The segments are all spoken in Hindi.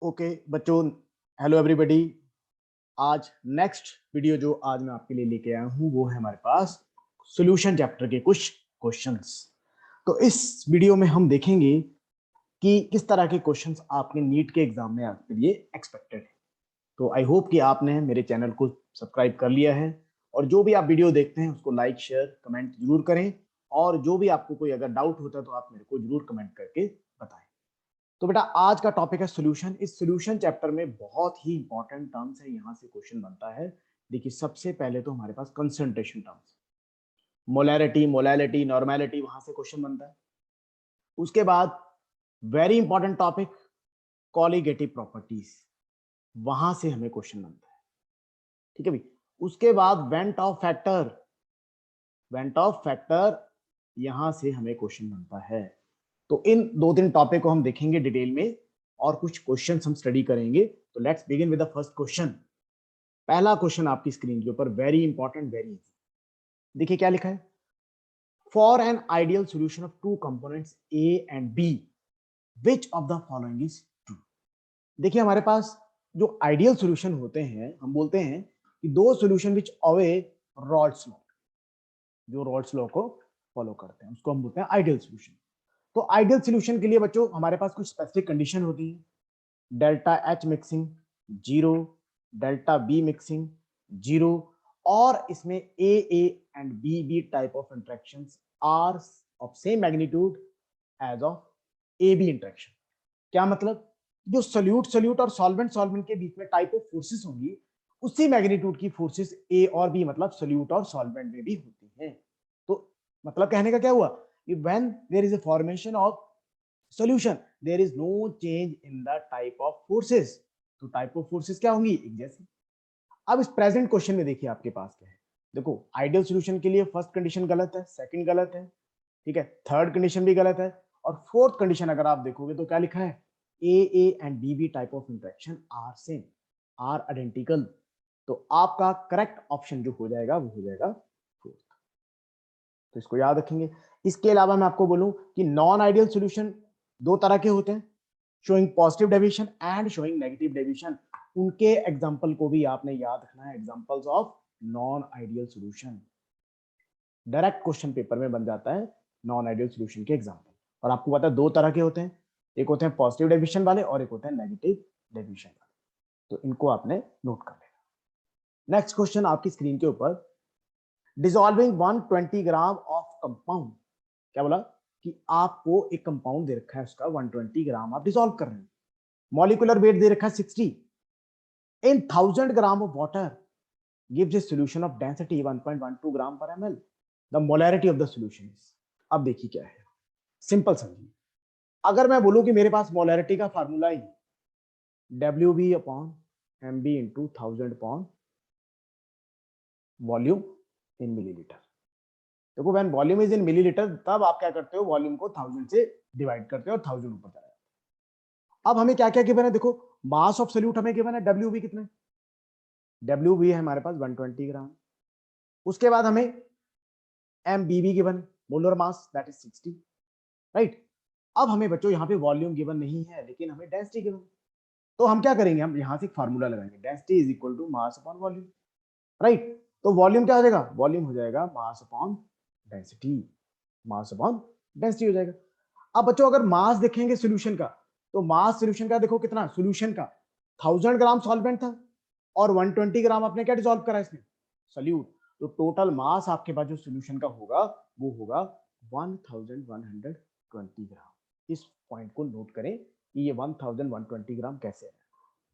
ओके बच्चों, हेलो एवरीबॉडी। आज नेक्स्ट वीडियो जो आज मैं आपके लिए लेके आया हूँ वो है हमारे पास सॉल्यूशन चैप्टर के कुछ क्वेश्चंस। तो इस वीडियो में हम देखेंगे कि किस तरह के क्वेश्चंस आपके नीट के एग्जाम में आपके लिए एक्सपेक्टेड है। तो आई होप कि आपने मेरे चैनल को सब्सक्राइब कर लिया है और जो भी आप वीडियो देखते हैं उसको लाइक शेयर कमेंट जरूर करें। और जो भी आपको कोई अगर डाउट होता है तो आप मेरे को जरूर कमेंट करके बताएं। तो बेटा आज का टॉपिक है सॉल्यूशन। इस सॉल्यूशन चैप्टर में बहुत ही इंपॉर्टेंट टर्म्स है, यहां से क्वेश्चन बनता है। देखिए सबसे पहले तो हमारे पास concentration terms, molarity, molality, normality, वहां से क्वेश्चन बनता है। उसके बाद very important topic colligative properties, वहां से हमें क्वेश्चन बनता है। ठीक है भाई। उसके बाद went of factor, went of factor, यहां से हमें क्वेश्चन बनता है। तो इन दो तीन टॉपिक को हम देखेंगे डिटेल में और कुछ क्वेश्चन हम स्टडी करेंगे। तो let's begin with the first question. पहला क्वेश्चन आपकी स्क्रीन के ऊपर, वेरी इंपॉर्टेंट, वेरी इजी। देखिए क्या लिखा है, for an ideal solution of two components A and B which of the following is true. देखिए हमारे पास जो आइडियल सॉल्यूशन होते हैं, हम बोलते हैं कि दो सॉल्यूशन विच ऑवे रॉल्स लॉ, जो रॉल्स लॉ को फॉलो करते हैं उसको हम बोलते हैं आइडियल सॉल्यूशन। तो आइडियल सॉल्यूशन के लिए बच्चों हमारे पास कुछ स्पेसिफिक कंडीशन होती है। Delta H mixing 0, delta B mixing 0, और इसमें A and B type of interactions are of same magnitude as of A B interaction. क्या मतलब, जो सोल्यूट सोल्यूट और सॉल्वेंट सॉल्वेंट के बीच में टाइप ऑफ फोर्सेस होंगी उसी मैग्नीट्यूड की फोर्सेस ए और बी मतलब सोल्यूट और सॉल्वेंट में भी होती हैं। तो मतलब कहने का क्या हुआ कि when there is a formation of solution there is no change in the type of forces। तो टाइप ऑफ फोर्सेस क्या होंगी, एक जैसी। अब इस प्रेजेंट क्वेश्चन में देखिए आपके पास क्या है। देखो आइडियल सॉल्यूशन के लिए फर्स्ट कंडीशन गलत है, सेकंड गलत है, ठीक है, थर्ड कंडीशन भी गलत है, और फोर्थ कंडीशन अगर आप देखोगे तो क्या लिखा है, A and B type of interaction are same, are identical. तो आपका करेक्ट ऑप्शन जो हो जाएगा वो हो जाएगा फोर्थ। तो इसको याद रखेंगे। इसके अलावा मैं आपको बोलूं कि नॉन आइडियल सॉल्यूशन दो तरह के होते हैं, showing positive deviation and showing negative deviation. उनके एग्जांपल को भी आपने याद रखना है, examples of non ideal solution. Direct question paper में बन जाता है नॉन आइडियल सॉल्यूशन के एग्जांपल। और आपको पता है दो तरह के होते हैं, एक होते हैं पॉजिटिव डेविएशन वाले और एक होते हैं नेगेटिव डेविएशन वाले। तो इनको आपने नोट कर लेना। नेक्स्ट क्वेश्चन आपकी स्क्रीन के ऊपर, डिसॉल्विंग 120 ग्राम ऑफ कंपाउंड। क्या बोला कि आपको एक कंपाउंड दे रखा है, उसका 120 ग्राम आप डिसॉल्व कर रहे हैं, मॉलिक्यूलर वेट दे रखा है 60, इन 1000 gram of water gives a solution of density 1.12 ग्राम पर ml, the molarity of the solution is। अब देखिए क्या है, सिंपल समझिए। अगर मैं बोलूं कि मेरे पास मोलैरिटी का फार्मूला ही WB upon MB into 1000 upon volume in millilitre. देखो when volume is in millilitre तब आप क्या करते हो, वॉल्यूम को 1000 से डिवाइड करते हो और 1000 ऊपर चला जाता है। अब हमें क्या क्या गिवन है, देखो मास ऑफ सोल्यूट हमें गिवन है WB कितना है, WB है हमारे पास 120 ग्राम। उसके बाद हमें MBB given, molar mass that is 60, right. अब हमें बच्चों यहाँ पे वॉल्यूम गिवन नहीं है लेकिन हमें डेंसिटी गिवन। तो हम क्या करेंगे, हम यहाँ से फार्मूला लगाएंगे, density is equal to mass upon volume, right. तो वॉल्यूम क्या हो जाएगा, वॉल्यूम हो जाएगा mass upon density, mass upon density हो जाएगा। अब बच्चों अगर मास देखेंगे सॉल्यूशन का, तो मास सॉल्यूशन का देखो कितना, सॉल्यूशन का 1000 ग्राम सॉल्वेंट था और 120 ग्राम आपने क्या डिसॉल्व करा इसमें, सोल्यूट। तो टोटल मास आपके पास जो सॉल्यूशन का होगा वो होगा 1120 ग्राम। इस पॉइंट को नोट करें कि ये 1120 ग्राम कैसे है।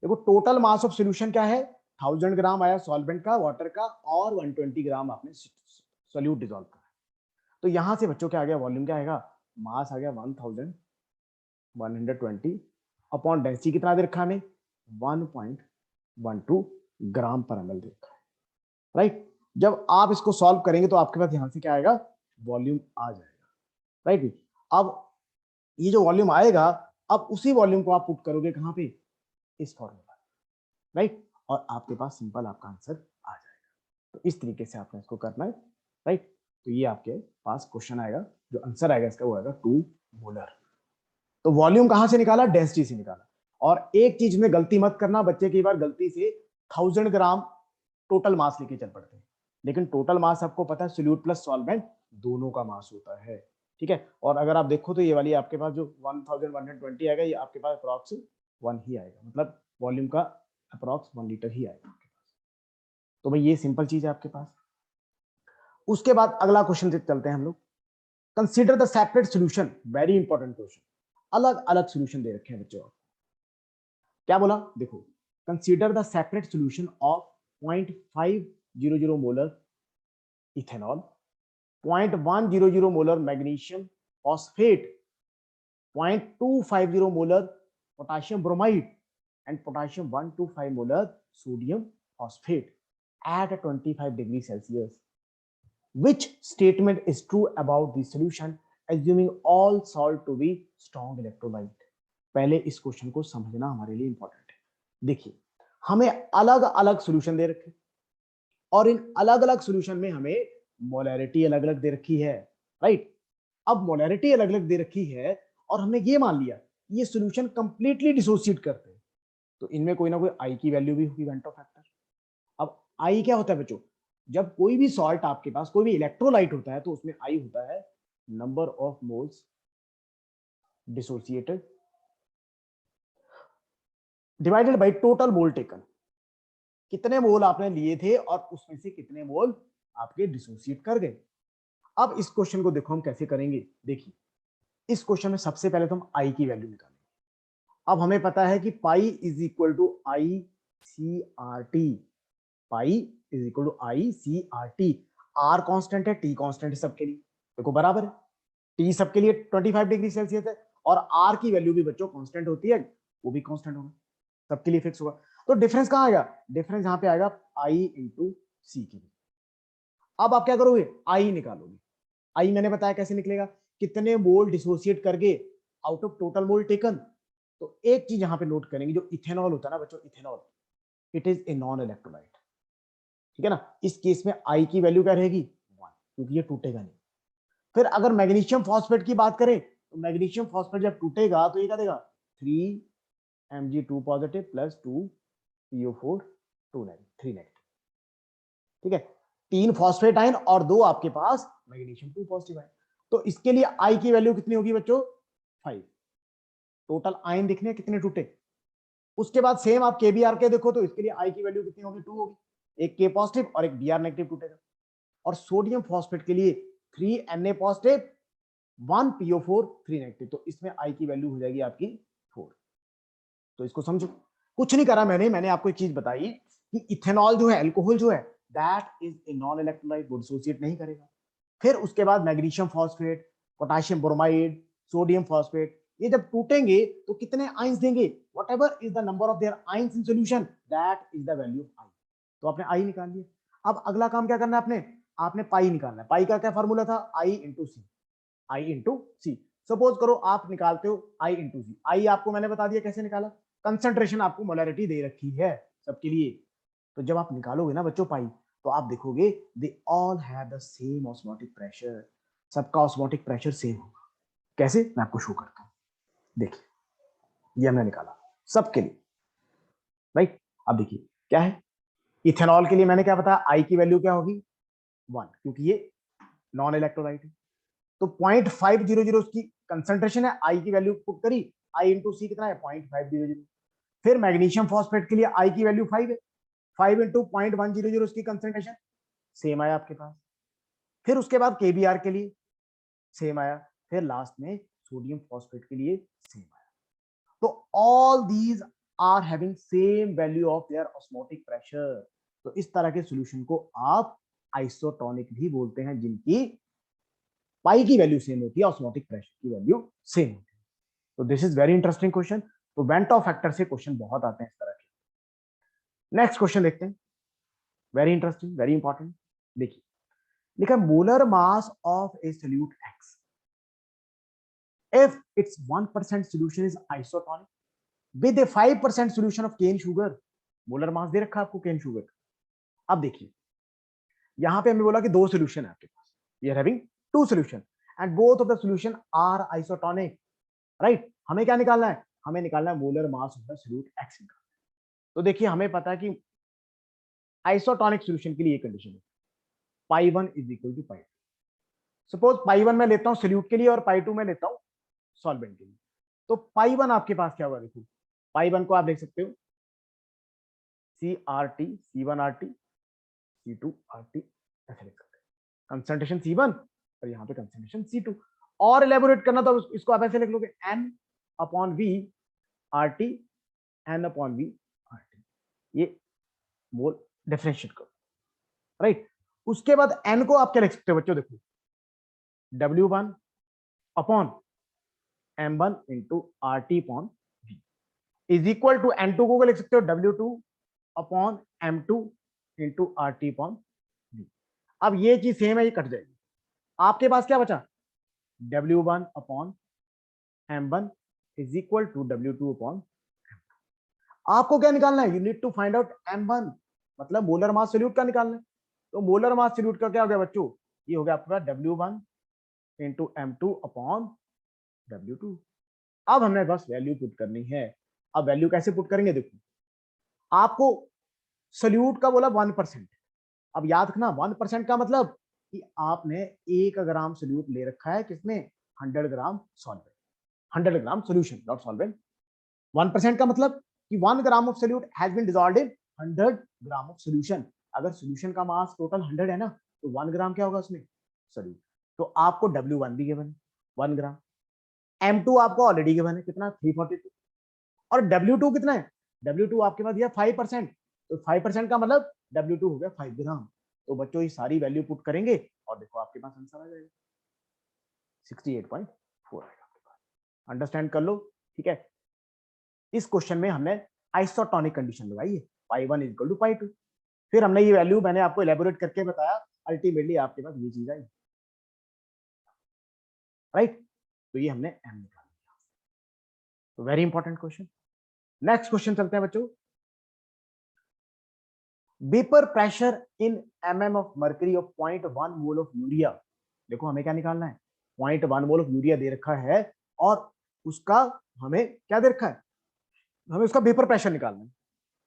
देखो टोटल मास ऑफ सॉल्यूशन क्या है, 1000 ग्राम आया सॉल्वेंट का, वाटर का, और 120 ग्राम आपने सोल्यूट डिसॉल्व करा। तो यहां से बच्चों क्या आ गया, वॉल्यूम क्या आएगा, मास आ गया 1120 अपॉन डेंसिटी कितना दे रखा हमें 1.12 ग्राम पर ml दे रखा है, राइट। जब आप इसको सॉल्व करेंगे तो आपके पास यहां से क्या आएगा, वॉल्यूम आ जाएगा, राइट। अब ये जो वॉल्यूम आएगा, अब उसी वॉल्यूम को आप पुट करोगे कहां पे, इस फॉर्मूला, राइट, और आपके पास सिंपल आपका आंसर आ जाएगा। तो इस तरीके से आपने इसको करना है, राइट। तो ये आपके पास क्वेश्चन आएगा, जो आंसर आएगा इसका वो आएगा 2 मोलर। तो वॉल्यूम कहां से निकाला, डेंसिटी से निकाला। और एक चीज में गलती मत करना, बच्चे कई बार गलती से 1000 ग्राम टोटल मास लेके चल पड़ते हैं, लेकिन टोटल मास आपको पता है सोल्यूट प्लस सॉल्वेंट दोनों का मास होता है, ठीक है। और अगर आप देखो तो ये वाली आपके पास जो 1120 आएगा, ये आपके पास अप्रॉक्स 1 ही आएगा, मतलब वॉल्यूम का अप्रॉक्स 1 लीटर ही आएगा आपके पास। तो भाई ये सिंपल चीज है आपके पास। उसके बाद अगला क्वेश्चन चलते हैं हम लोग। Consider the separate solution, very important question. अलग अलग सॉल्यूशन दे रखे हैं बच्चों। क्या बोला, देखो, consider the separate solution of 0.500 molar ethanol, 0.100 molar magnesium phosphate, 0.250 molar potassium bromide and potassium 125 molar sodium phosphate at 25 degrees Celsius. Which statement is true about the solution assuming all salt to be strong electrolyte? पहले इस क्वेश्चन को समझना हमारे लिए इंपॉर्टेंट है। देखिए, हमें अलग अलग सॉल्यूशन दे रखे और इन अलग अलग सॉल्यूशन में हमें मोलैरिटी अलग अलग दे रखी है, राइट। अब मोलैरिटी अलग अलग दे रखी है और हमने ये मान लिया ये सॉल्यूशन कंप्लीटली डिसोसिएट करते हैं, तो इनमें कोई ना कोई आई की वैल्यू भी होगी, वेंटो फैक्टर। अब आई क्या होता है बच्चों, जब कोई भी सॉल्ट आपके पास, कोई भी इलेक्ट्रोलाइट होता है तो उसमें आई होता है number of moles dissociated divided by total mole taken. कितने मोल आपने लिए थे और उसमें से कितने मोल आपके डिसोसिएट कर गए। अब इस क्वेश्चन को देखो हम कैसे करेंगे। देखिए, इस क्वेश्चन में सबसे पहले तो हम आई की वैल्यू निकालेंगे। अब हमें पता है कि pi is equal to I C R T, pi is equal to I C R T. R constant है, टी कांस्टेंट है सबके लिए, देखो बराबर है। टी सबके लिए 25 डिग्री सेल्सियस है और आर की वैल्यू भी बच्चों कांस्टेंट होती है, वो भी कांस्टेंट होगा, सबके लिए फिक्स होगा। तो डिफरेंस कहां आएगा, डिफरेंस यहां पे आएगा आई इंटू सी के लिए। अब आप क्या करोगे, आई निकालोगे। आई मैंने बताया कैसे निकलेगा, कितने मोल डिसोसिएट करके out of total mole taken. तो एक चीज यहां पे नोट करेंगे, जो इथेनॉल होता है ना बच्चों, ethanol it is a non electrolyte, ठीक है ना। इस केस में आई की वैल्यू क्या रहेगी 1, क्योंकि ये टूटेगा नहीं। फिर अगर मैग्नीशियम फॉस्फेट की बात करें तो मैग्नीशियम फॉस्फेट जब टूटेगा तो ये क्या देगा 3 Mg2 positive plus 2 PO4 2 3 negative, ठीक है। 3 फॉस्फेट आयन और 2 आपके पास मैग्नीशियम 2 पॉजिटिव आयन। तो इसके लिए आई की वैल्यू कितनी होगी बच्चों 5। टोटल आयन दिखने कितने टूटे। उसके बाद सेम आप केबीआर के देखो तो इसके लिए आई की वैल्यू कितनी होगी 2 होगी, एक के पॉजिटिव और एक बीआर नेगेटिव टूटेगा। और सोडियम फॉस्फेट के लिए 3Na पॉजिटिव 1PO4 3 नेगेटिव, तो इसमें आई की वैल्यू हो जाएगी आपकी 4। तो इसको समझो, कुछ नहीं करा मैंने आपको एक चीज बताई कि इथेनॉल जो है, अल्कोहल जो है, that is a non electrolyte, वो डिसोसिएट नहीं करेगा। फिर उसके बाद magnesium phosphate, potassium bromide, sodium phosphate, ये जब टूटेंगे तो कितने आयंस देंगे, whatever is the number of their ions in solution, that is the value of I. तो आपने आई निकाल लिया। अब अगला काम क्या करना है आपने पाई निकालना है। पाई का क्या फॉर्मूला था, आई इंटू सी, आई इंटू सी। सपोज करो आप निकालते हो आई इंटू सी। आई आपको मैंने बता दिया कैसे निकाला, कंसंट्रेशन आपको मोलैरिटी दे रखी है सबके लिए। तो जब आप निकालोगे ना बच्चों पाई, तो आप देखोगे they all have the same osmotic pressure, सबका ऑस्मोटिक प्रेशर सेम होगा। कैसे, मैं आपको शो करता हूं। देखिए, ये हमने निकाला सबके लिए, राइट। अब देखिए क्या है, इथेनॉल के लिए मैंने क्या बताया, आई की वैल्यू क्या होगी 1, क्योंकि ये नॉन इलेक्ट्रोलाइट है। तो 0.500 उसकी कंसंट्रेशन है, आई की वैल्यू पुट करी, आई इंटू सी कितना है 0.500। फिर मैग्नीशियम फॉस्फेट के लिए आई की वैल्यू 5 है, 5 इंटू 0.100 उसकी कंसंट्रेशन, सेम आया आपके पास। फिर उसके बाद केबीआर के लिए सेम आया, फिर लास्ट में सोडियम फॉस्फेट के लिए सेम आया। तो all these are having same value of their osmotic pressure. तो इस तरह के सॉल्यूशन को आप आइसोटोनिक भी बोलते हैं, जिनकी पाई की वैल्यू सेम होती है, ऑस्मोटिक प्रेशर की वैल्यू सेम होती है। तो this is very interesting question. तो वेंटो फैक्टर से क्वेश्चन बहुत आते हैं इस तरह के। नेक्स्ट क्वेश्चन देखते हैं, वेरी इंटरेस्टिंग, वेरी इंपॉर्टेंट। देखिए लिखा molar mass of A solute x if its 1% solution is isotonic with a 5% solution of cane sugar। Molar mass दे रखा आपको केन शुगर। अब देखिए यहां पे हमें बोला कि 2 सॉल्यूशन है आपके पास, we are having 2 solution and both of the solution are isotonic, right. हमें क्या निकालना है, हमें निकालना है molar mass of the solute X निकालना है। तो देखिए हमें पता है कि आइसोटोनिक सॉल्यूशन के लिए ये कंडीशन है, pi 1 is equal to pi 2। Suppose pi 1 मैं लेता हूं सॉल्यूट के लिए और पाई 2 मैं लेता हूं सॉल्वेंट के लिए। तो पाई 1 आपके पास क्या होगा, देखो पाई 1 को आप लिख सकते हो C(RT)C(1)RT C(2)RT ऐसे लिख सकते हैं, कंसंट्रेशन C1 और यहाँ पे कंसंट्रेशन C2। और एलेबोरेट करना तो इसको आप ऐसे लिख लोगे N/V(RT) N/V(RT), ये मोल डिफरेंशिएट करो, राइट। उसके बाद N को आप क्या लिख सकते हो बच्चों, देखो W1/M1 × RT/V is equal to N2 को लिख सकते हो W2/M2 × RT/V। अब ये चीज सेम है, ये कट जाएगी। आपके पास क्या बचा, W1/M1 is equal to W2/M2। आपको क्या निकालना है, you need to find out M1, मतलब मोलर मास सॉल्यूट का निकालना है। तो मोलर मास सॉल्यूट का क्या हो गया बच्चों, ये हो गया आपका W1 × M2/W2। अब हमने बस वैल्यू पुट करनी है। अब वैल्यू कैसे पुट करेंगे, देखो आपको सॉल्यूट का बोला 1%। अब याद रखना 1% का मतलब कि आपने 1 ग्राम सॉल्यूट ले रखा है, किसमें 100 gram solvent, 100 gram solution not solvent. 1% का मतलब कि 1 gram of solute has been dissolved in 100 gram of solution. अगर सॉल्यूशन का मास टोटल 100 है ना, तो 1 ग्राम क्या होगा उसमें सॉल्यूट। तो आपको W1 भी गिवन है 1 ग्राम, M2 आपको ऑलरेडी गिवन है कितना 342, और W2 कितना है, W2 आपके पास दिया 5%। तो 5% का मतलब W2 हो गया 5 ग्राम। तो बच्चों ये सारी वैल्यू पुट करेंगे और देखो आपके पास आंसर आ जाएगा 68.4 आएगा आपके पास। अंडरस्टैंड कर लो, ठीक है। इस क्वेश्चन में हमने आइसोटोनिक कंडीशन लगाई है, पाई 1 इक्वल टू पाई 2। फिर हमने ये वैल्यू मैंने आपको एलेबोरेट करके बताया, अल्टीमेटली आपके पास ये चीज आई, राइट। तो ये हमने एम निकाल लिया। तो very important question. Next question चलते हैं बच्चों। Vapour pressure in mm of mercury of 0.1 mole of urea. देखो हमें क्या निकालना है, 0.1 मोल ऑफ यूरिया दे रखा है और उसका हमें क्या दे रखा है, हमें उसका वेपर प्रेशर निकालना है,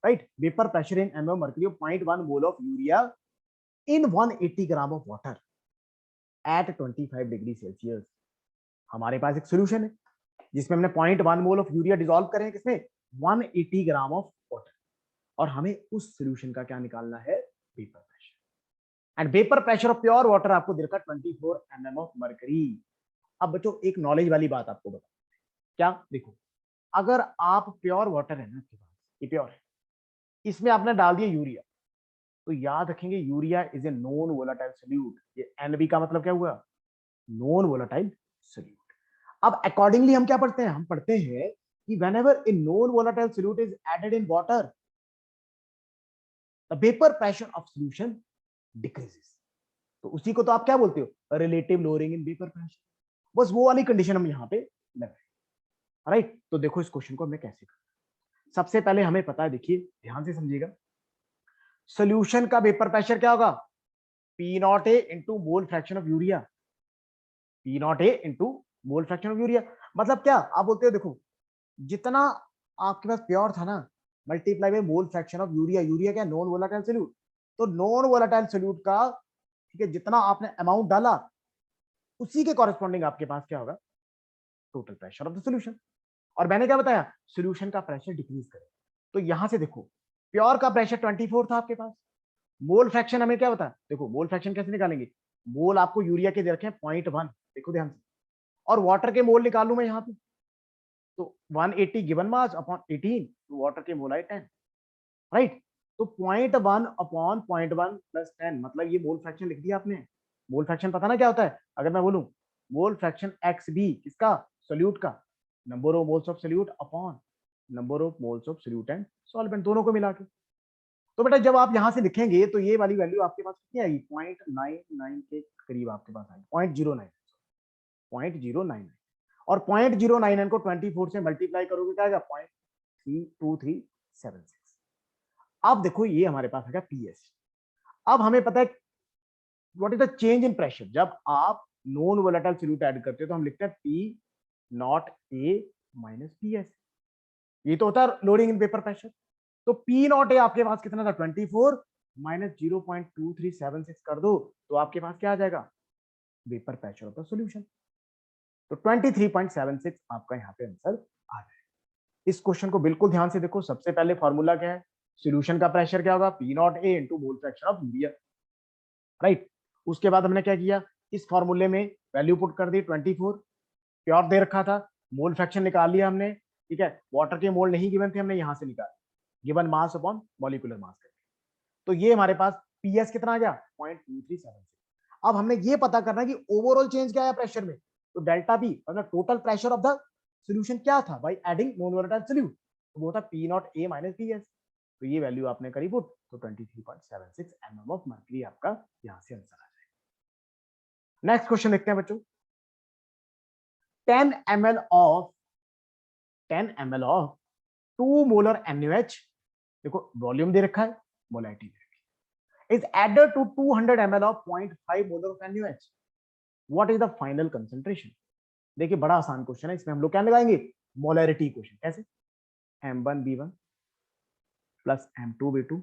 right. Vapour pressure in mm of mercury of 0.1 mole of urea in 180 gram of water at 25 degree Celsius. हमारे पास एक सोल्यूशन है जिसमें हमने 0.1 मोल ऑफ यूरिया डिसॉल्व करें हैं किसमें 180 ग्राम ऑफ वाटर, और हमें उस सोल्यूशन का क्या निकालना है, vapour pressure. And vapour pressure of pure water आपको दे रखा 24 mm ऑफ मर्करी। अब बच्चों एक नॉलेज वाली बात आपको बता, क्या देखो, अगर आप प्योर वाटर है ना आपके पास, ये प्योर है, इसमें आपने डाल दिया यूरिया, तो याद रखेंगे urea is a non volatile solute. ये एनबी का मतलब क्या हुआ, नॉन वोलेटाइल सॉल्यूट। अब अकॉर्डिंगली हम क्या पढ़ते हैं, हम पढ़ते हैं कि whenever a non volatile solute is added in water the vapor pressure of solution decreases। तो उसी को तो आप क्या बोलते हो, relative lowering in vapour pressure. बस वो वाली कंडीशन हम यहाँ पे लगाए, राइट। तो देखो इस क्वेश्चन को हमने कैसे करना। सबसे पहले हमें पता है, देखिए ध्यान से समझिएगा, सोल्यूशन का वेपर प्रेशर क्या होगा, P0A into mole fraction of urea, P0A into mole fraction of urea. मतलब क्या आप बोलते हो, देखो जितना आपके पास प्योर था ना, multiply by mole fraction of urea. Urea क्या, नॉन वोलेटाइल सॉल्यूट। तो नॉन वोलेटाइल सॉल्यूट का, ठीक है, जितना आपने अमाउंट डाला उसी के कॉरेस्पॉन्डिंग आपके पास क्या होगा, total pressure of the solution. और मैंने क्या बताया, सॉल्यूशन का प्रेशर डिक्रीज करे। तो यहां से देखो प्योर का प्रेशर 24 था आपके पास, मोल फ्रैक्शन हमें क्या बताया, देखो मोल फ्रैक्शन कैसे निकालेंगे, मोल आपको यूरिया के दे रखे हैं 0.1, देखो ध्यान से, और वाटर के मोल निकालू मैं यहाँ पे, तो 180 गिवन मास अपॉन 18, तो वाटर के मोल आए 10, राइट। तो 0.1 अपॉन 0.1 प्लस 10, मतलब ये मोल फ्रैक्शन लिख दिया आपने। मोल फ्रैक्शन पता ना क्या होता है, अगर मैं बोलूं मोल फ्रैक्शन एक्स बी किसका, सोल्यूट का, number of moles of solute upon number of moles of solute and solvent, दोनों को मिला के। तो बेटा जब आप यहां से लिखेंगे तो ये वाली वैल्यू आपके पास कितनी आएगी, 0.99 के करीब आपके पास आएगी, 0.09, और 0.099 को 24 से मल्टीप्लाई करोगे क्या आएगा, 0.32376। अब देखो ये हमारे पास है पीएस। अब हमें पता है what is the change in pressure, जब आप नॉन वोलेटाइल सॉल्यूट ऐड करते हो तो हम लिखते हैं P not a minus PS. ये तो होता है लोडिंग इन वेपर प्रेशर। तो पी नॉट ए आपके पास कितना था 24 माइनस 0.2376 कर दो तो आपके पास क्या आ जाएगा vapour pressure of the solution. तो 23.76 आपका यहाँ पे आंसर आ जाएगा। इस क्वेश्चन को बिल्कुल ध्यान से देखो। सबसे पहले फॉर्मूला क्या है, सॉल्यूशन का प्रेशर क्या होगा P not A into mole fraction of urea, right. उसके बाद हमने क्या किया, इस फॉर्मूले में वैल्यू पुट कर दी 24, प्योर दे रखा था, मोल फ्रैक्शन निकाल लिया हमने, ठीक है। वाटर के मोल नहीं गिवन थे, हमने यहां से निकाला given mass upon molecular mass करके। तो ये हमारे पास पीएस कितना आ गया 0.2376। अब हमने ये पता करना है कि ओवरऑल चेंज क्या है प्रेशर में। तो डेल्टा बी मतलब total pressure of the solution क्या था by adding non volatile solute, तो वो था P not a minus P S. तो ये वैल्यू आपने करी पुट, तो 23.76 mm ऑफ मर्क्यूरी आपका यहां से आंसर आ जाएगा। नेक्स्ट क्वेश्चन देखते हैं बच्चों। 10 ml of 10 ml of 2 molar NaOH, देखो वॉल्यूम दे रखा है, मोलैरिटी दे रखी है, is added to 200 ml of 0.5 molar of NaOH, what is the final concentration। देखिए बड़ा आसान क्वेश्चन है, इसमें हम लोग क्या लगाएंगे मोलैरिटी क्वेश्चन। कैसे, M1B1 plus M2B2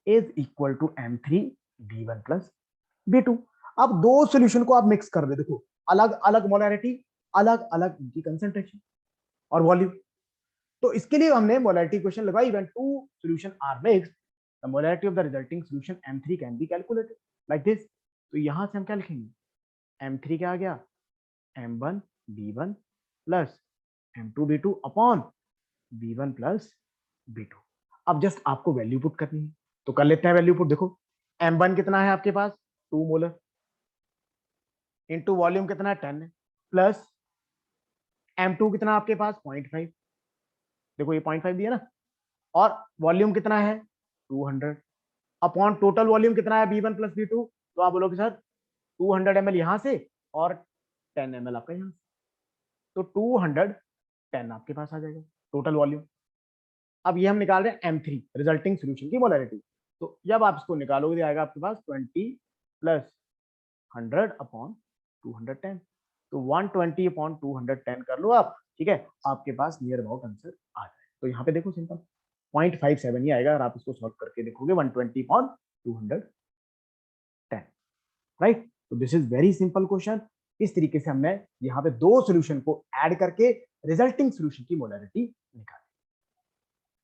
is equal to M3B1 plus B2। अब दो सॉल्यूशन को आप मिक्स कर दे, देखो अलग अलग मोलैरिटी, अलग अलग इनकी कंसेंट्रेशन और वॉल्यूम। तो इसके लिए हमने मोलैरिटी क्वेश्चन लगाई, when two solution are mixed the molarity of the resulting solution M3 can be calculated like this. तो यहां से हम क्या लिखेंगे, M3 क्या आ गया M1B1 plus M2B2 upon B1 plus B2। अब जस्ट आपको वैल्यू पुट करनी है, तो कर लेते हैं वैल्यू पुट। देखो M1 कितना है आपके पास 2 मोलर इंटू वॉल्यूम कितना है 10 है, प्लस M2 कितना आपके पास 0.5, देखो ये 0.5 दिया ना, और वॉल्यूम कितना है 200 अपॉन टोटल वॉल्यूम कितना है B1 प्लस B2। तो आप बोलोगे सर 200 ml यहां से और 10 ml आपका यहां से, तो 210 आपके पास आ जाएगा टोटल वॉल्यूम। अब ये हम निकाल रहे हैं M3 रिजल्टिंग सॉल्यूशन की मोलैरिटी। तो जब आप इसको निकालोगे आएगा आपके पास 20 प्लस 100 अपॉन 210, तो 120 अपॉन 210 कर लो आप, ठीक है, आपके पास नियर अबाउट आंसर आ जाए। तो यहाँ पे देखो सिंपल 0.57 ही आएगा, अगर आप इसको सॉल्व करके देखोगे 120 अपॉन 210, राइट। तो this is very simple question. इस तरीके से हमने यहाँ पे दो सॉल्यूशन को ऐड करके रिजल्टिंग सॉल्यूशन की मोलैरिटी निकाली।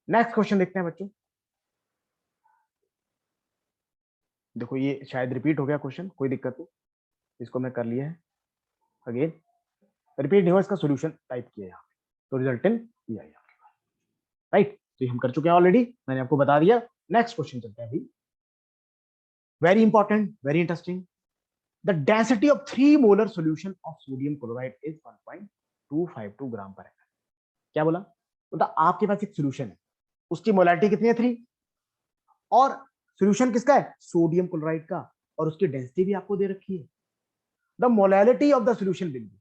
नेक्स्ट क्वेश्चन देखते हैं बच्चों। देखो ये शायद रिपीट हो गया क्वेश्चन, कोई दिक्कत नहीं, इसको मैं कर लिया है अगेन, रिपीट नहीं हुआ, इसका सॉल्यूशन टाइप किया यहाँ पे, तो रिजल्टेंट ये आया आपके पास, राइट। तो हम कर चुके हैं ऑलरेडी, मैंने आपको बता दिया। नेक्स्ट क्वेश्चन चलते हैं अभी, very important very interesting. The density of 3 molar solution of sodium chloride is 1.252 ग्राम पर एमएल। क्या बोला, तो आपके पास एक सॉल्यूशन है, उसकी मोलैरिटी कितनी है 3, और सॉल्यूशन किसका है सोडियम क्लोराइड का, और उसकी डेंसिटी भी आपको दे रखी है। The molarity of the solution will be,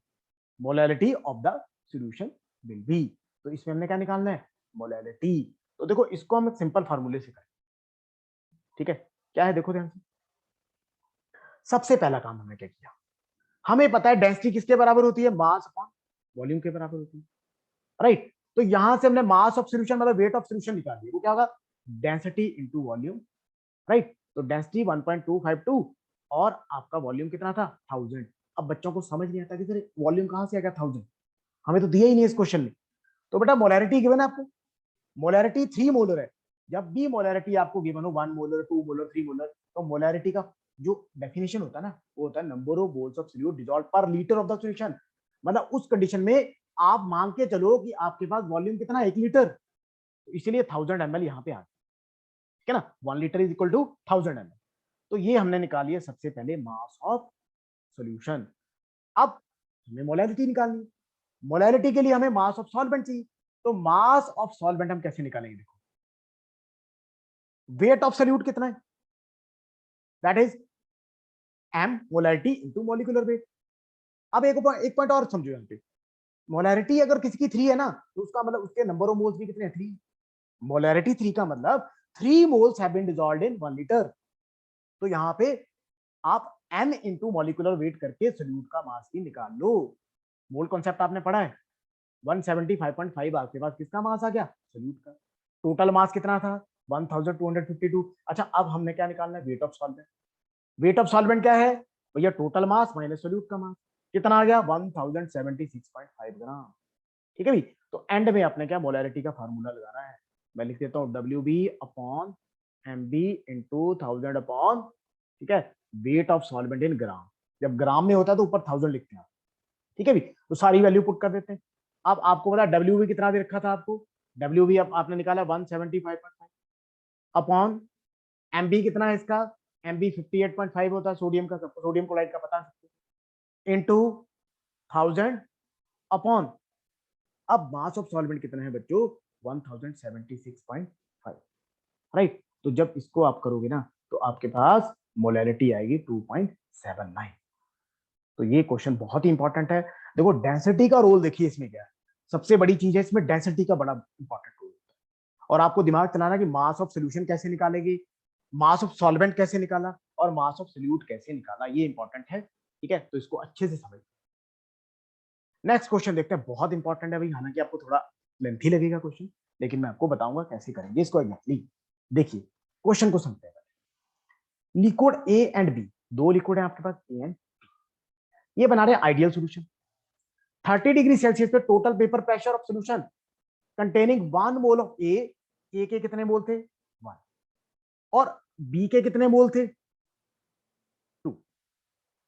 molarity of the solution will be, तो इसमें हमने क्या निकालना है मोलैरिटी। तो देखो इसको हम एक सिंपल फार्मूले से करें, ठीक है, क्या है देखो ध्यान से। सबसे पहला काम हमने क्या किया, हमें पता है डेंसिटी किसके बराबर होती है मास अपॉन वॉल्यूम के बराबर होती है, राइट। तो यहां से हमने मास ऑफ सॉल्यूशन मतलब वेट ऑफ सॉल्यूशन निकाल दिया, वो क्या होगा डेंसिटी इनटू वॉल्यूम, राइट। तो डेंसिटी 1.252 और आपका वॉल्यूम कितना था 1000। अब बच्चों को समझ नहीं आता कि सर वॉल्यूम कहां से आ गया 1000, हमें तो दिया ही नहीं इस क्वेश्चन में। तो बेटा मोलैरिटी गिवन है आपको, मोलैरिटी 3 मोलर है। जब भी मोलैरिटी आपको गिवन हो 1 मोलर 2 मोलर 3 मोलर, तो मोलैरिटी का जो डेफिनेशन होता है ना, वो होता है number of moles of solute dissolved पर लीटर ऑफ द सॉल्यूशन। मतलब उस कंडीशन में आप मान के चलो कि आपके पास वॉल्यूम कितना 1 लीटर, तो इसीलिए 1000 ml यहाँ पे आ, ठीक है ना, 1 litre is equal to 1000 ml। तो ये हमने निकाली है सबसे पहले मास ऑफ सॉल्यूशन। अब हमें मोलैरिटी निकालनी है, मोलैरिटी के लिए हमें मास ऑफ सॉल्वेंट चाहिए। तो मास ऑफ सॉल्वेंट हम कैसे निकालेंगे, देखो वेट ऑफ सॉल्यूट कितना है, that is m molarity into molecular weight. अब एक पॉइंट और समझो यहाँ पे, मोलैरिटी अगर किसी की 3 है ना, तो उसका मतलब उसके नंबर ऑफ मोल्स भी कितने हैं 3, मोलैरिटी 3 का मतलब 3 moles have been dissolved in 1 litre. तो यहाँ पे आप m इंटू मॉलिक्यूलर वेट करके सॉल्यूट का मास भी निकाल लो। मोल कॉन्सेप्ट आपने पढ़ा है, 175.5 आपके पास किसका मास आ गया, सोल्यूट का। टोटल मास कितना था, 1252। अच्छा अब हमने क्या निकालना है, weight of solvent. Weight of solvent क्या है भैया, टोटल मास माइनस सोल्यूट का मास, कितना आ गया 1076.5 ग्राम। ठीक है भाई, तो एंड में आपने क्या मोलैरिटी का फार्मूला लगाना है, मैं लिख देता हूँ WB upon MB into 1000 upon, ठीक है, वेट ऑफ सॉल्वेंट इन ग्राम। जब ग्राम में होता है तो ऊपर 1000 लिखते हैं, ठीक है भाई, तो सारी वैल्यू पुट कर देते हैं। अब आपको पता WB कितना दे रखा था आपको, WB अब आपने निकाला 175.5 अपॉन MB कितना है इसका, MB 58.5 होता है सोडियम का, सबको सोडियम क्लोराइड का पता है, इंटू 1000 अपॉन, अब मास ऑफ सॉल्वेंट कितना है बच्चों 1076.5, राइट। तो जब इसको आप करोगे ना तो आपके पास मोलैरिटी आएगी 2.79। तो ये क्वेश्चन बहुत ही इंपॉर्टेंट है। देखो डेंसिटी का रोल देखिए इसमें क्या है, सबसे बड़ी चीज है इसमें डेंसिटी का बड़ा इंपॉर्टेंट रोल। और आपको दिमाग चलाना कि मास ऑफ सोल्यूशन कैसे निकालेगी, मास ऑफ सॉल्वेंट कैसे निकाला और मास ऑफ सोल्यूट कैसे निकाला, ये इंपॉर्टेंट है, ठीक है, तो इसको अच्छे से समझ। नेक्स्ट क्वेश्चन देखते हैं, बहुत इंपॉर्टेंट है भाई, हालांकि आपको थोड़ा लेंथी लगेगा क्वेश्चन, लेकिन मैं आपको बताऊंगा कैसे करेंगे इसको एग्जैक्टली। देखिए क्वेश्चन को समझते हैं। लिक्विड ए एंड बी, दो लिक्विड है आपके पास ए एंड, ये बना रहे आइडियल सॉल्यूशन। 30 डिग्री सेल्सियस पे total paper pressure of solution containing 1 mole of A के कितने मोल थे 1, और बी के कितने मोल थे 2।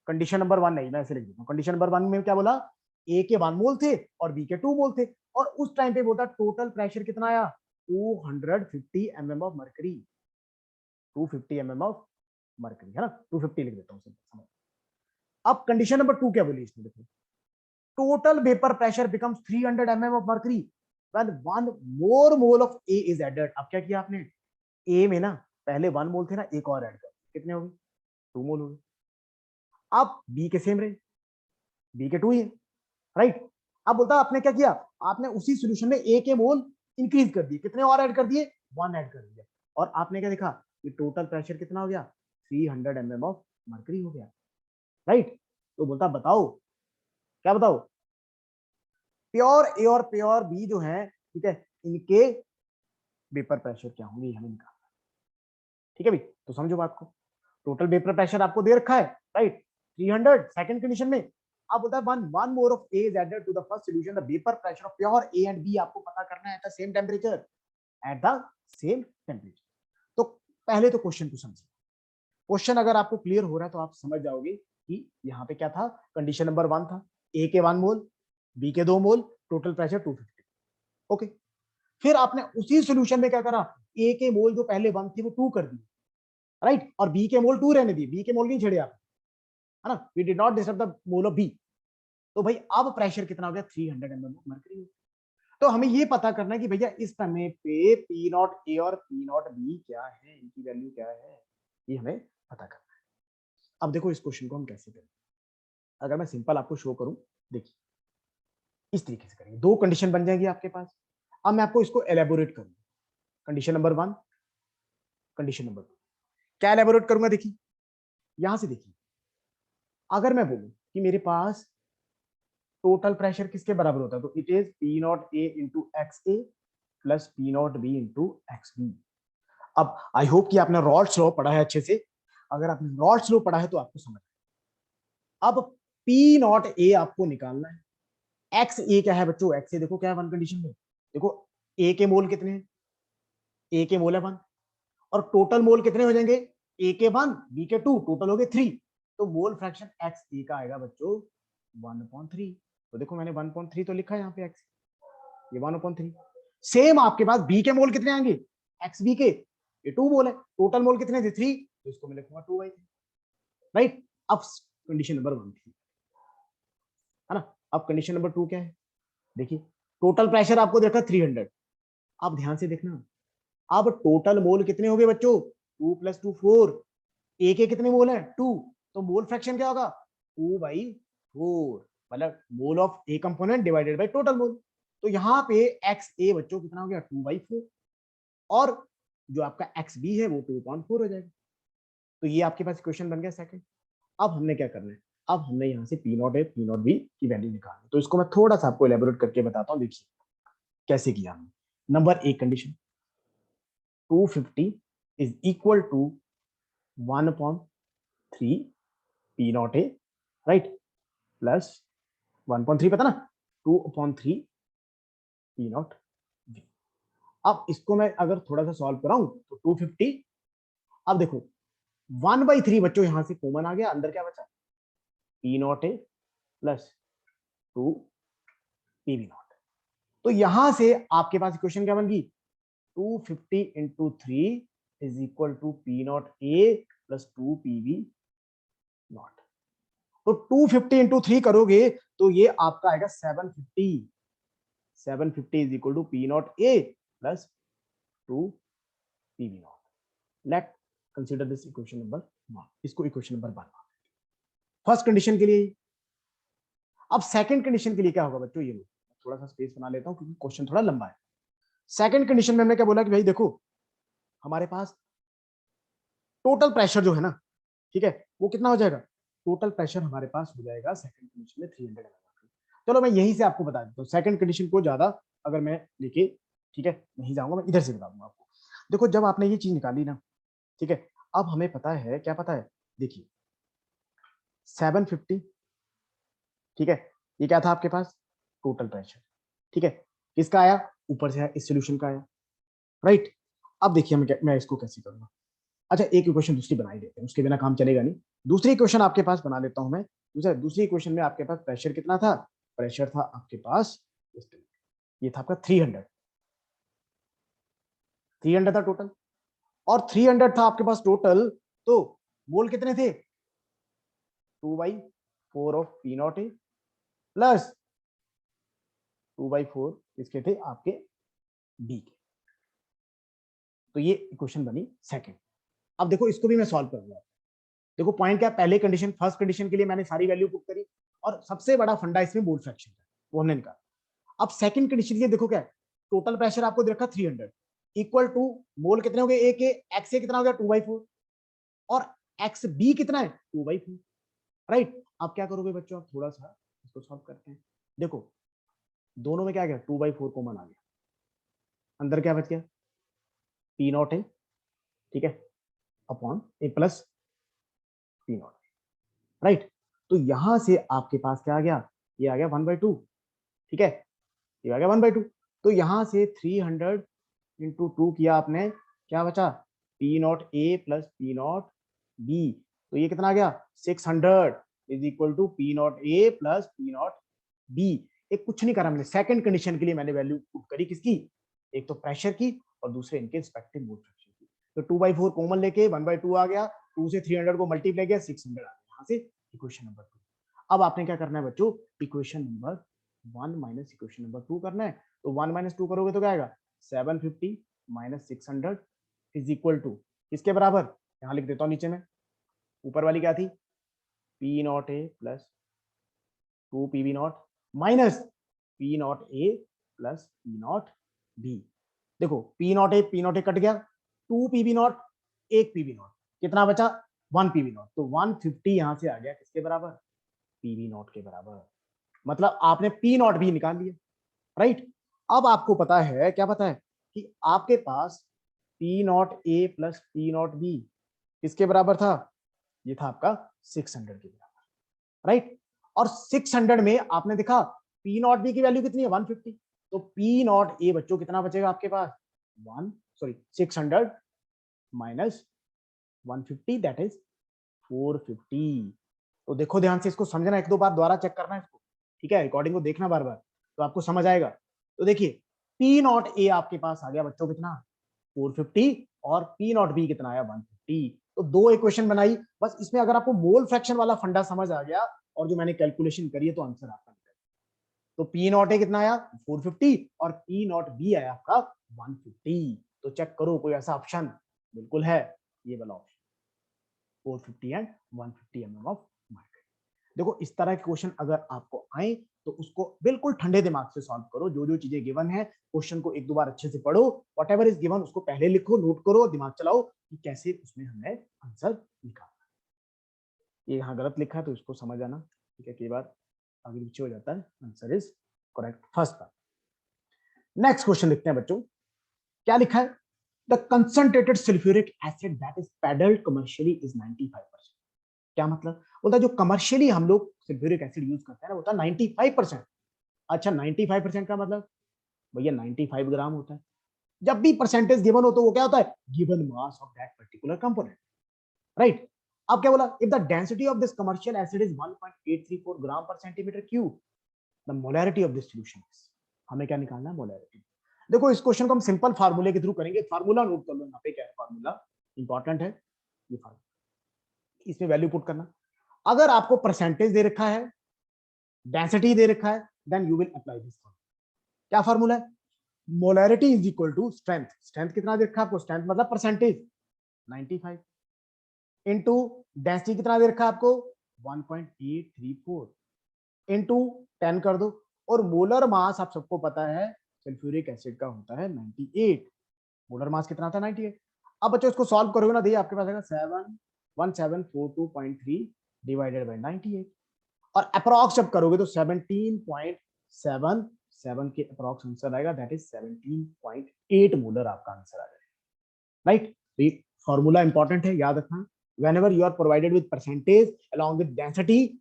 कंडीशन नंबर 1 नहीं, मैं ऐसे लिख देता हूं, कंडीशन नंबर 1 में क्या बोला, ए के 1 मोल थे और बी के 2 मोल थे, और उस टाइम पे बोलता टोटल प्रेशर कितना आया 250 mm of mercury, 250 mm of mercury, है ना, 250 लिख देता हूं। अब कंडीशन नंबर 2 क्या बोली इसमें, देखो total vapour pressure becomes 300 mm of mercury when 1 more mole of A is added. अब क्या किया आपने, ए में ना पहले 1 मोल थे ना, एक और ऐड कर, कितने हो गए 2 मोल हो गए। अब बी के सेम रहे, बी के 2 ही है, राइट। अब बोलता आपने क्या किया, आपने उसी सॉल्यूशन में ए के मोल इंक्रीज कर दिए, कितने और ऐड कर दिए 1 ऐड कर दिया, और आपने क्या देखा कि टोटल प्रेशर कितना हो गया 300 mm ऑफ मर्करी हो गया, राइट। तो बोलता बताओ, क्या बताओ, प्योर ए और प्योर बी जो है, ठीक है, इनके वेपर प्रेशर क्या होंगे हमें निकालना, ठीक है भाई। तो समझो बात को, टोटल वेपर प्रेशर आपको दे रखा है, राइट 300, सेकंड कंडीशन में आप बोलता है one more of A is added to the first solution, the vapour pressure of pure A and B आपको पता करना है at the same temperature, at the same temperature. तो पहले तो क्वेश्चन को समझिए, क्वेश्चन अगर आपको क्लियर हो रहा है तो आप समझ जाओगे कि यहाँ पे क्या था, कंडीशन नंबर 1 था ए के 1 मोल, बी के 2 मोल, टोटल प्रेशर 250, ओके। फिर आपने उसी सॉल्यूशन में क्या करा, ए के मोल जो पहले 1 थे वो 2 कर दिए, राइट, और बी के मोल 2 रहने दिए, बी के मोल नहीं छेड़े आप, है ना, we did not disturb the mole of B. तो भाई अब प्रेशर कितना हो गया 300 mm ऑफ मर्करी। तो हमें ये पता करना है कि भैया इस समय पे पी नॉट ए और पी नॉट बी क्या है, इनकी वैल्यू क्या है, ये हमें पता करना है। अब देखो इस क्वेश्चन को हम कैसे करें, अगर मैं सिंपल आपको शो करूं, देखिए इस तरीके से करेंगे, दो कंडीशन बन जाएगी आपके पास। अब मैं आपको इसको एलेबोरेट करूंगा, कंडीशन नंबर 1, कंडीशन नंबर 2, क्या एलेबोरेट करूंगा, देखिए यहां से देखिए, अगर मैं बोलूं कि मेरे पास टोटल प्रेशर किसके बराबर होता है, तो it is P not A into X A plus P not B into X B. अब आई होप कि आपने रॉल्स लॉ पढ़ा है अच्छे से, अगर आपने रॉल्स लॉ पढ़ा है तो आपको समझ, अब पी नॉट ए आपको निकालना है, एक्स ए क्या है बच्चों, एक्स ए देखो क्या है वन कंडीशन में, देखो ए के मोल कितने हैं, ए के मोल है 1, और टोटल मोल कितने हो जाएंगे, ए के 1 बी के 2, टोटल हो गए 3, तो मोल फ्रैक्शन एक्स ए का आएगा बच्चों 1/3। तो देखो मैंने 1/3 तो लिखा है यहाँ पे, एक्स ये 1/3। सेम आपके पास बी के मोल कितने आएंगे, एक्स बी के ये 2 मोल है, टोटल मोल कितने थे 3, तो इसको मैं लिखूंगा 2/3, राइट। अब कंडीशन नंबर 1 थी, है ना। अब कंडीशन नंबर 2 क्या है, देखिए टोटल प्रेशर आपको देखा 300, अब ध्यान से देखना, अब टोटल मोल कितने हो गए बच्चों 2 + 2 4, ए के कितने मोल है 2, तो मोल फ्रैक्शन क्या होगा 2/4, मतलब मोल of A component divided by total mole. तो यहाँ पे एक्स ए बच्चों कितना हो गया 2/4, और जो आपका एक्स बी है वो 2/4 हो जाएगा। तो ये आपके पास क्वेश्चन बन गया सेकंड। अब हमने क्या करना है, अब हमने यहाँ से P not A P not be की वैल्यू निकालनी, तो इसको मैं थोड़ा सा आपको एलेबोरेट करके बताता हूँ। देखिए कैसे किया हमने। नंबर एक condition, 250 is equal to 1/3 P not A, right, plus 1/3 पता ना, 2/3 पी नॉट बी। अब इसको मैं अगर थोड़ा सा सॉल्व कराऊं तो 250, अब देखो 1/3 बच्चों यहां से कॉमन आ गया, अंदर क्या बचा, P not A plus 2 P B naught. तो यहां से आपके पास इक्वेशन क्या बन गई, 250 into 3 is equal to P not A plus 2 P B naught. तो 250 इंटू 3 करोगे तो ये आपका आएगा 750, 750 is equal to P not A plus 2 P B naught. Let consider this equation number 1, इसको इक्वेशन नंबर 1 फर्स्ट कंडीशन के लिए। अब सेकंड कंडीशन के लिए क्या होगा बच्चों, ये थोड़ा सा स्पेस बना लेता हूं क्योंकि क्वेश्चन थोड़ा लंबा है। सेकंड कंडीशन में हमने क्या बोला कि भाई देखो हमारे पास टोटल प्रेशर जो है ना, ठीक है, वो कितना हो जाएगा, टोटल प्रेशर हमारे पास हो जाएगा सेकंड कंडीशन में 300 mm। चलो मैं यहीं से आपको बता देता हूँ, सेकंड कंडीशन को ज्यादा अगर मैं लेके, ठीक है, नहीं जाऊंगा, मैं इधर से बता दूंगा आपको। देखो जब आपने ये चीज निकाली ना, ठीक है, अब हमें पता है, क्या पता है, देखिए 750, ठीक है, ये क्या था आपके पास, टोटल प्रेशर, ठीक है, किसका आया, ऊपर से इस सोल्यूशन का आया, राइट। अब देखिए मैं इसको कैसे करूंगा। अच्छा एक इक्वेशन दूसरी बना ही देते हैं, उसके बिना काम चलेगा नहीं। दूसरी इक्वेशन आपके पास बना लेता हूं मैं। दूसरी इक्वेशन में आपके पास प्रेशर कितना था, प्रेशर था आपके पास, ये था आपका 300, 300 था टोटल, और 300 था आपके पास टोटल, तो मोल कितने थे, 2/4 of P not A plus 2/4 इसके थे आपके बी के। तो ये इक्वेशन बनी सेकंड। अब देखो इसको भी मैं सॉल्व करूंगा। देखो पॉइंट क्या, पहले कंडीशन, फर्स्ट कंडीशन के लिए मैंने सारी वैल्यू पुट करी और सबसे बड़ा फंडा इसमें मोल फ्रैक्शन है, वो हमने निकाला। अब सेकंड कंडीशन के देखो क्या है, टोटल प्रेशर आपको दे रखा 300 इक्वल टू मोल कितने हो गए, ए के, एक्स ए कितना हो गया 2/4 और एक्स बी कितना है 2/4, राइट। अब क्या करोगे बच्चों, आप थोड़ा सा इसको सॉल्व करते हैं। देखो दोनों में क्या गया, 2/4 कॉमन आ गया, अंदर क्या बच गया, पी नॉट है, ठीक है, upon A plus P not, right. तो यहां से आपके पास क्या आ गया, ये आ गया 1/2, ठीक है, ये आ गया 1/2। तो यहां से 300 इंटू 2 किया आपने, क्या बचा, P not A plus P not B, तो ये कितना आ गया 600 is equal to P not A plus P not B. एक कुछ नहीं करा मैंने, सेकंड कंडीशन के लिए मैंने वैल्यू पुट करी, किसकी, एक तो प्रेशर की और दूसरे इनके रिस्पेक्टिव मोल फ्रैक्शन की। तो 2/4 कॉमन लेके 1/2 आ गया, 2 से 300 को मल्टीप्लाई किया 600 आ गया, यहाँ से इक्वेशन नंबर 2। अब आपने क्या करना है बच्चों, equation number 1 minus equation number 2 करना है। तो 1 माइनस 2 करोगे तो क्या आएगा, 750 माइनस 600 इज इक्वल टू किसके बराबर, यहां लिख देता हूं नीचे में, ऊपर वाली क्या थी, P not A plus 2 P B naught minus P not A plus P not B. देखो पी नॉट ए कट गया, 2 पी बी नॉट, एक पी बी नॉट, कितना बचा 1 पी बी नॉट, तो 150 यहां से आ गया किसके बराबर, पी बी नॉट के बराबर। मतलब आपने पी नॉट भी निकाल लिया, राइट। अब आपको पता है, क्या पता है, कि आपके पास P not A plus P not B किसके बराबर था, ये था आपका 600 के बराबर, राइट। और 600 में आपने देखा पी नॉट बी की वैल्यू कितनी है 150, तो पी नॉट ए बच्चों कितना बचेगा आपके पास, 600 माइनस 150 दैट इज 450। तो देखो ध्यान से इसको समझना, एक दो बार दोबारा चेक करना है इसको, ठीक है, रिकॉर्डिंग को देखना बार बार तो आपको समझ आएगा। तो देखिए पी नॉट ए आपके पास आ गया बच्चों कितना 450 और पी नॉट बी कितना आया 150। तो दो इक्वेशन बनाई, बस इसमें अगर आपको मोल फ्रैक्शन वाला फंडा समझ आ गया और जो मैंने कैलकुलेशन करी है तो आंसर आपका निकल। तो पी नॉट ए कितना आया 450 और पी नॉट बी आया आपका 150। तो चेक करो कोई ऐसा ऑप्शन, बिल्कुल है ये वाला option, 450 and 150 mm of market. देखो इस तरह के क्वेश्चन अगर आपको आए तो उसको बिल्कुल ठंडे दिमाग से सॉल्व करो, जो जो चीजें गिवन है क्वेश्चन को एक दो बार अच्छे से पढ़ो, व्हाटएवर इज गिवन उसको पहले लिखो, नोट करो, दिमाग चलाओ कि कैसे उसमें हमने आंसर निकाला। ये यहाँ गलत लिखा है तो इसको समझ आना, ठीक है, कई बार आगे पीछे हो जाता है। Answer is correct, first part. Next question लिखते हैं बच्चों, क्या लिखा है? The concentrated sulphuric acid that is peddled commercially is 95%। क्या मतलब? बोलता जो कमर्शियली हम लोग सल्फ्यूरिक एसिड यूज करते हैं ना, होता है 95%। अच्छा 95% का मतलब भैया 95 ग्राम होता है। जब भी परसेंटेज गिवन हो तो वो क्या होता है? Given mass of that particular component, right. अब क्या बोला? If the density of this commercial acid is 1.834 ग्राम पर centimetre cube, the molarity of this solution is, हमें क्या निकालना है? मोलैरिटी। देखो इस क्वेश्चन को हम सिंपल फार्मूले के थ्रू करेंगे। फार्मूला नोट कर लो, यहाँ पे क्या है फार्मूला, इंपॉर्टेंट है ये फार्मूला, इसमें वैल्यू पुट करना। अगर आपको परसेंटेज दे रखा है, डेंसिटी दे रखा है, then you will apply this formula. क्या फार्मूला है? Molarity is equal to strength. Strength कितना दे रखा है आपको? स्ट्रेंथ मतलब परसेंटेज 95 इंटू डेंसिटी कितना दे रखा है आपको? 1.834 इंटू 10 कर दो, और मोलर मास आप सबको पता है सल्फ्यूरिक एसिड का होता है 98। मोलर मास कितना था? 98। अब बच्चों इसको सॉल्व करोगे ना, देखिए आपके पास आएगा 71742.3 डिवाइडेड बाय 98, और अप्रॉक्स जब करोगे तो 17.77 के अप्रॉक्स आंसर आएगा, दैट इज 17.8 मोलर आपका आंसर आ जाएगा, राइट। तो ये फॉर्मूला इंपॉर्टेंट है, याद रखना। whenever you are provided with percentage along with density,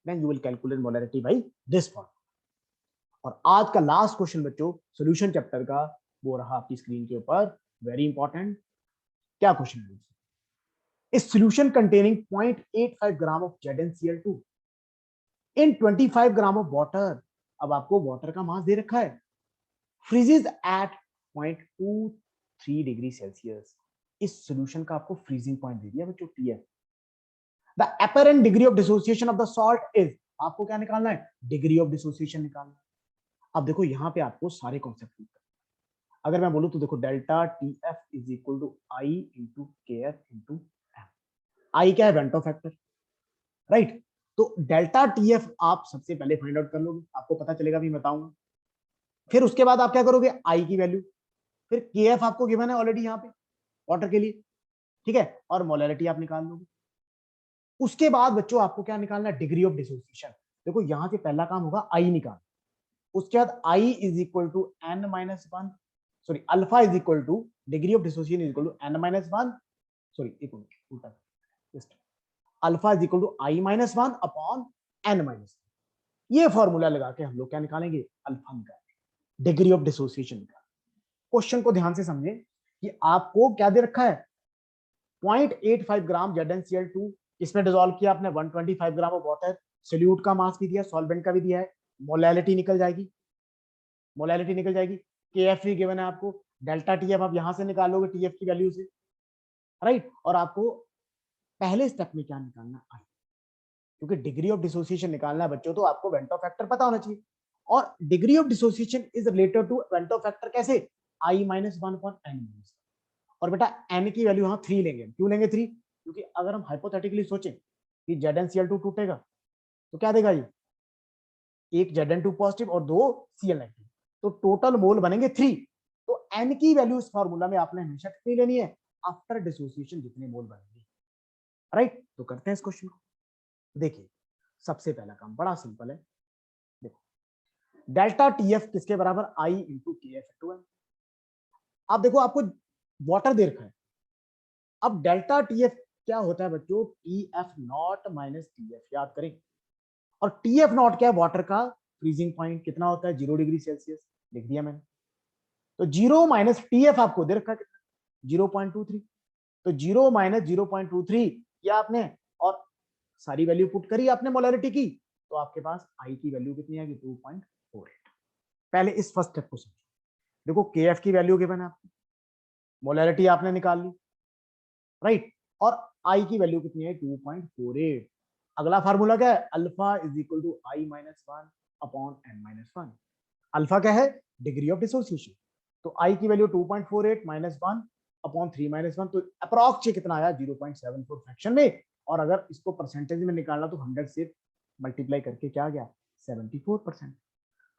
then you will calculate molarity by this formula। और आज का लास्ट क्वेश्चन बच्चों सॉल्यूशन चैप्टर का, वो रहा आपकी स्क्रीन के ऊपर, वेरी इंपॉर्टेंट। क्या क्वेश्चन है? इस solution containing 0.85 gram of ZnCl2 in 25 gram of water. अब आपको वाटर का मास दे रखा है, फ्रीजेस एट 0.23 डिग्री सेल्सियस। इस सॉल्यूशन का आपको फ्रीजिंग पॉइंट दे दिया बच्चों, TF। The apparent degree of dissociation of the salt is, आपको क्या निकालना है? डिग्री ऑफ डिसोसिएशन निकालना है। अब देखो यहाँ पे आपको सारे कॉन्सेप्ट, अगर मैं बोलूं तो देखो delta TF is equal to I into KF into M. I क्या है? Van't Hoff factor, right. तो डेल्टा TF आप सबसे पहले फाइंड आउट कर लोगे, आपको पता चलेगा, भी बताऊंगा। फिर उसके बाद आप क्या करोगे? आई की वैल्यू, फिर KF आपको गिवन है ऑलरेडी यहाँ पे वाटर के लिए, ठीक है, और मोलैरिटी आप निकाल लोगे। उसके बाद बच्चों आपको क्या निकालना है? Degree of dissociation. देखो यहाँ से पहला काम होगा आई निकाल, उसके बाद I is equal to n minus one, sorry alpha is equal to degree of dissociation is equal to n minus one, sorry एक मिनट उल्टा, alpha is equal to I minus one upon n minus. ये फॉर्मूला लगा के हम लोग क्या निकालेंगे? अल्फा निकालेंगे, डिग्री ऑफ डिसोसिएशन निकालेंगे। क्वेश्चन को ध्यान से समझे कि आपको क्या दे रखा है? 0.85 ग्राम ZnCl2, इसमें डिसॉल्व किया आपने 125 ग्राम ऑफ वाटर, सोल्यूट का मास भी दिया, सॉल्वेंट का भी दिया है, मोलैरिटी निकल जाएगी, मोलैरिटी निकल जाएगी, KF भी गिवन है आपको, डेल्टा TF आप यहां से निकालोगे TF की वैल्यू से, राइट। और आपको पहले स्टेप में क्या निकालना है? क्योंकि डिग्री ऑफ डिसोसिएशन निकालना है बच्चों, तो आपको वेंटो फैक्टर पता होना चाहिए, और degree of dissociation is related to van't factor कैसे? I minus one upon n minus. और बेटा n की वैल्यू यहाँ 3 लेंगे। क्यों लेंगे 3? क्योंकि अगर हम हाइपोथेटिकली सोचें कि ZnCl2 टूटेगा तो क्या देगा? ये एक Zn2 पॉजिटिव और 2 Cl नेगेटिव, तो टोटल मोल बनेंगे 3। तो n की वैल्यू इस फॉर्मूला में आपने हमेशा कितनी लेनी है? आफ्टर डिसोसिएशन जितने मोल बनेंगे, राइट। तो करते हैं इस क्वेश्चन को। देखिए सबसे पहला काम बड़ा सिंपल है, देखो डेल्टा TF किसके बराबर? I into KF into M। अब देखो आपको वाटर दे रखा है, अब डेल्टा TF क्या होता है बच्चों? TF नॉट माइनस TF, याद करें। और TF नॉट क्या है? वाटर का फ्रीजिंग पॉइंट कितना होता है? 0 डिग्री सेल्सियस, लिख दिया मैंने। तो 0 माइनस TF आपको दे रखा है कितना? 0.23। तो 0 माइनस 0.23 किया आपने, और सारी वैल्यू पुट करी आपने मोलैरिटी की, तो आपके पास आई की वैल्यू कितनी आएगी? 2.48। पहले इस फर्स्ट स्टेप को समझो। देखो KF की वैल्यू गिवन है आपको, मोलैरिटी आपने निकाल ली, राइट, और आई की वैल्यू कितनी है? 2.48। अगला फार्मूला क्या है? Alpha is equal to I minus one upon n minus one. Alpha क्या है? Degree of dissociation. तो आई की value 2.48 minus one upon 3 minus one, तो अप्रॉक्स कितना आया? 0.74 फ्रैक्शन में। और अगर इसको परसेंटेज में निकालना तो 100 से मल्टीप्लाई करके क्या आ गया? 74%।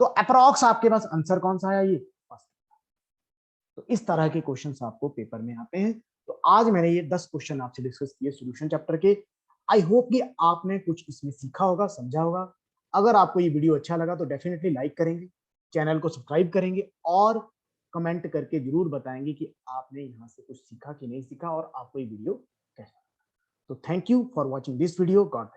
तो अप्रॉक्स आपके पास आंसर कौन सा आया? ये फर्स्ट। तो इस तरह के क्वेश्चंस आपको पेपर में आते हैं। तो आज मैंने ये 10 क्वेश्चन आपसे डिस्कस किए सॉल्यूशन चैप्टर के। आई होप कि आपने कुछ इसमें सीखा होगा, समझा होगा। अगर आपको ये वीडियो अच्छा लगा तो डेफिनेटली लाइक करेंगे, चैनल को सब्सक्राइब करेंगे और कमेंट करके जरूर बताएंगे कि आपने यहाँ से कुछ सीखा कि नहीं सीखा और आपको ये वीडियो कैसा। तो thank you for watching this video. God